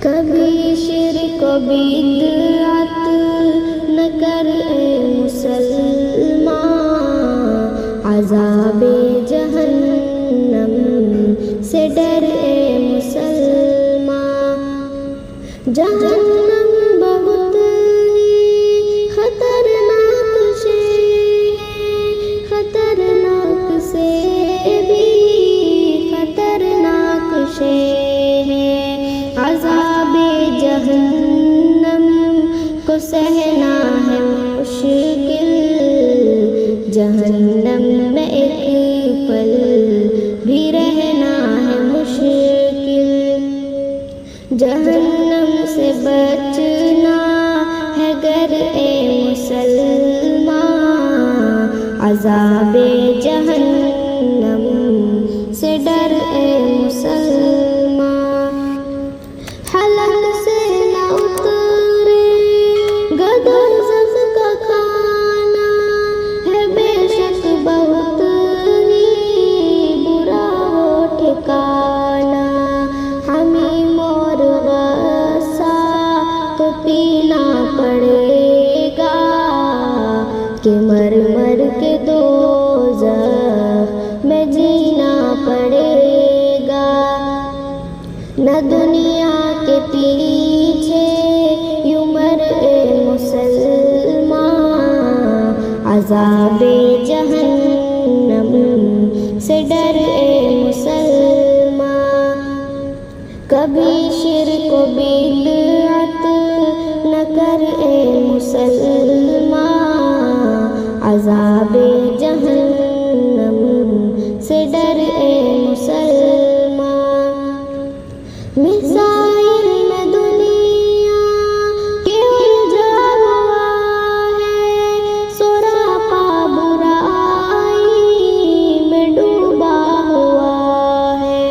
کبھی شرک و بدعت نہ کر اے مسلمان، عذاب جہنم سے ڈر اے مسلمان۔ جہنم بہت ہی خطرناک شے ہے، خطرناک سے بھی خطرناک شے ہے۔ عذاب جہنم کو سہنا ہے مشکل، جہنم میں ایک پل بھی رہنا ہے مشکل۔ جہنم سے بچنا ہے گر اے مسلمان، عذاب جہنم سے ڈر اے مسلمان۔ حلق سے نہ اترے گا دوزخ کا کھانا، ہے بے شک بہت ہی برا ہو ٹھکانا۔ حمیم اور غصہ تو پینا پڑے گا، کہ مر مر کے دوزخ میں جینا پڑے گا۔ نہ دنیا کے پیچھے یوں مر اے مسلمان، عذاب جہنم سے ڈر اے مسلمان۔ کبھی شرک و بدعت نہ کر اے مسلمان، عذاب جہنم سے ڈر اے مسلمان۔ میزائل میں دنیا کے الجھا ہوا ہے، سراپا برائی میں ڈوبا ہوا ہے۔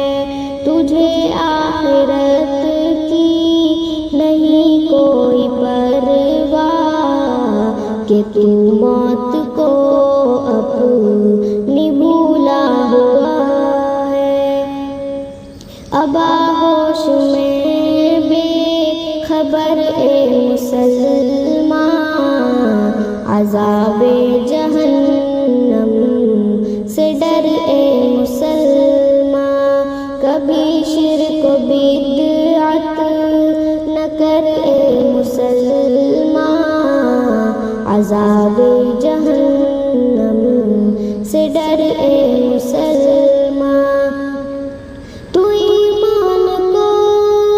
تجھے آخرت کی نہیں کوئی پرواہ، کہ تو موت کو اپنی بھولا ہوا ہے۔ ابا ہوش میں بے خبر اے مسلمان، عذاب جہنم سے ڈر اے مسلمان۔ کبھی شرک و بدعت نہ کر اے مسلمان، عذاب جہنم سے ڈر اے مسلمان۔ تو ایمان کو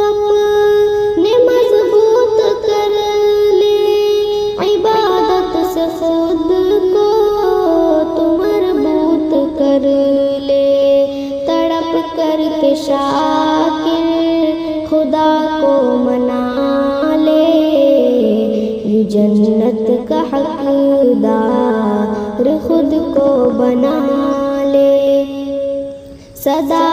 اپنے مضبوط کر لے، عبادت سے خود کو تو مربوط کر لے۔ تڑپ کر کے شاکر خدا کو منا لے، یہ جنت کا حقدار خود کو بنا لے۔ صدا